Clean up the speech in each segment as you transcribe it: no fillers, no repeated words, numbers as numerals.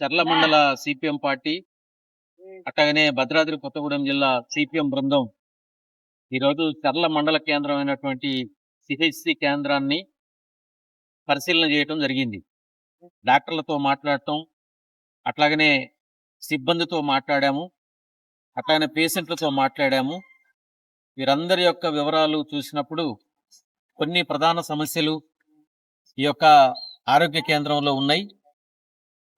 చర్ల మండల CPM party అట్లాగనే భద్రాద్రి కొత్తగూడెం జిల్లా సిపిఎం బృందం ఈరోజు చర్ల మండల కేంద్రమైనటువంటి సిహెచ్సి కేంద్రాన్ని పరిశీలన చేయటం జరిగింది. డాక్టర్లతో మాట్లాడటం, అట్లాగనే సిబ్బందితో మాట్లాడాము, అట్లాగనే పేషెంట్లతో మాట్లాడాము. వీరందరి యొక్క వివరాలు చూసినప్పుడు కొన్ని ప్రధాన సమస్యలు ఈ యొక్క ఆరోగ్య కేంద్రంలో ఉన్నాయి.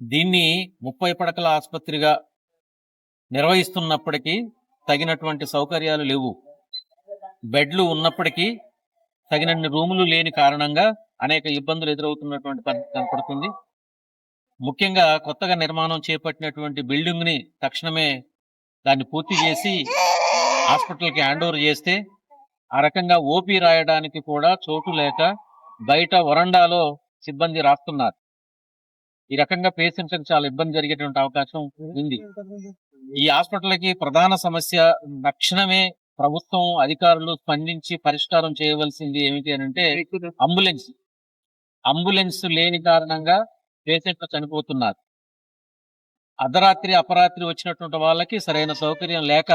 దీన్ని 30 పడకల ఆసుపత్రిగా నిర్వహిస్తున్నప్పటికీ తగినటువంటి సౌకర్యాలు లేవు. బెడ్లు ఉన్నప్పటికీ తగినన్ని రూములు లేని కారణంగా అనేక ఇబ్బందులు ఎదురవుతున్నటువంటి పరిస్థితి కనపడుతుంది. ముఖ్యంగా కొత్తగా నిర్మాణం చేపట్టినటువంటి బిల్డింగ్ ని తక్షణమే దాన్ని పూర్తి చేసి హాస్పిటల్కి హ్యాండ్ ఓవర్ చేస్తే, ఆ రకంగా ఓపీ రాయడానికి కూడా చోటు లేక బయట వరండాలో సిబ్బంది రాస్తున్నారు. ఈ రకంగా పేషెంట్లకు చాలా ఇబ్బంది జరిగేటువంటి అవకాశం ఉంది. ఈ హాస్పిటల్కి ప్రధాన సమస్య తక్షణమే ప్రభుత్వం అధికారులు స్పందించి పరిష్కారం చేయవలసింది ఏమిటి అని అంటే అంబులెన్స్ లేని కారణంగా పేషెంట్లు చనిపోతున్నారు. అర్ధరాత్రి అపరాత్రి వచ్చినటువంటి వాళ్ళకి సరైన సౌకర్యం లేక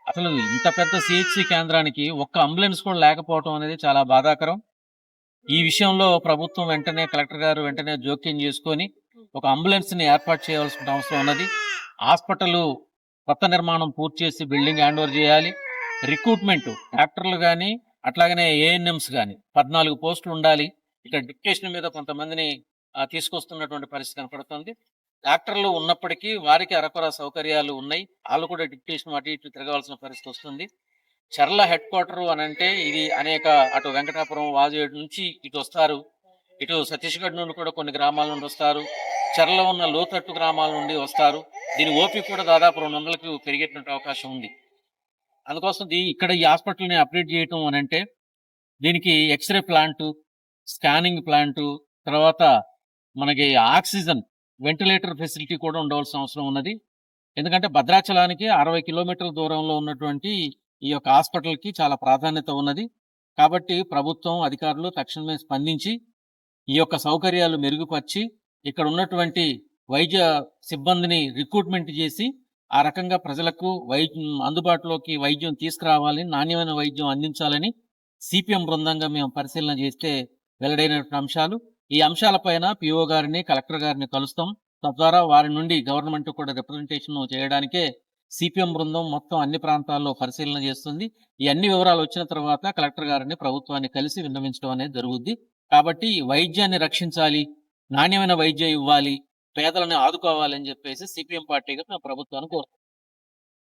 అసలు ఇంత పెద్ద సిహెచ్సి కేంద్రానికి ఒక్క అంబులెన్స్ కూడా లేకపోవడం అనేది చాలా బాధాకరం. ఈ విషయంలో ప్రభుత్వం వెంటనే, కలెక్టర్ గారు వెంటనే జోక్యం చేసుకొని ఒక అంబులెన్స్ ని ఏర్పాటు చేయవలసిన అవసరం ఉన్నది. హాస్పిటల్ కొత్త నిర్మాణం పూర్తి చేసి బిల్డింగ్ హ్యాండ్ ఓవర్ చేయాలి. రిక్రూట్మెంట్ డాక్టర్లు కానీ అట్లాగనే ఏఎన్ఎంస్ కానీ 14 పోస్టులు ఉండాలి. ఇక్కడ డిప్యుటేషన్ మీద కొంతమందిని తీసుకొస్తున్నటువంటి పరిస్థితి కనపడుతుంది. డాక్టర్లు ఉన్నప్పటికీ వారికి అరకొర సౌకర్యాలు ఉన్నాయి. వాళ్ళు కూడా డిప్యుటేషన్ అటు ఇటు తిరగవలసిన పరిస్థితి వస్తుంది. చర్ల హెడ్ క్వార్టర్ అని అంటే ఇది అనేక అటు వెంకటాపురం, వాజేడు నుంచి ఇటు వస్తారు. ఇటు సతీష్గఢ్ నుండి కూడా కొన్ని గ్రామాల నుండి వస్తారు. చర్ల ఉన్న లోతట్టు గ్రామాల నుండి వస్తారు. దీని ఓపీ కూడా దాదాపు 200కు పెరిగేటువంటి అవకాశం ఉంది. అందుకోసం ఇక్కడ ఈ హాస్పిటల్ని అప్డేట్ చేయటం అని అంటే దీనికి ఎక్స్రే ప్లాంటు, స్కానింగ్ ప్లాంటు, తర్వాత మనకి ఆక్సిజన్ వెంటిలేటర్ ఫెసిలిటీ కూడా ఉండవలసిన అవసరం ఉన్నది. ఎందుకంటే భద్రాచలానికి 60 కిలోమీటర్ల దూరంలో ఉన్నటువంటి ఈ యొక్క హాస్పిటల్కి చాలా ప్రాధాన్యత ఉన్నది. కాబట్టి ప్రభుత్వం అధికారులు తక్షణమే స్పందించి ఈ యొక్క సౌకర్యాలు మెరుగుపరిచి ఇక్కడ ఉన్నటువంటి వైద్య సిబ్బందిని రిక్రూట్మెంట్ చేసి ఆ రకంగా ప్రజలకు అందుబాటులోకి వైద్యం తీసుకురావాలని, నాణ్యమైన వైద్యం అందించాలని సిపిఎం బృందంగా మేము పరిశీలన చేస్తే వెల్లడైనటువంటి అంశాలు. ఈ అంశాలపైన పిఓ గారిని, కలెక్టర్ గారిని కలుస్తాం. తద్వారా వారి నుండి గవర్నమెంట్ కూడా రిప్రజెంటేషన్ చేయడానికే సిపిఎం బృందం మొత్తం అన్ని ప్రాంతాల్లో పరిశీలన చేస్తుంది. ఈ అన్ని వివరాలు వచ్చిన తర్వాత కలెక్టర్ గారిని ప్రభుత్వాన్ని కలిసి విన్నవించడం అనేది జరుగుద్ది. కాబట్టి వైద్యాన్ని రక్షించాలి, నాణ్యమైన వైద్యం ఇవ్వాలి, పేదలను ఆదుకోవాలని చెప్పేసి సిపిఎం పార్టీగా మేము ప్రభుత్వాన్ని కోరుతున్నాం.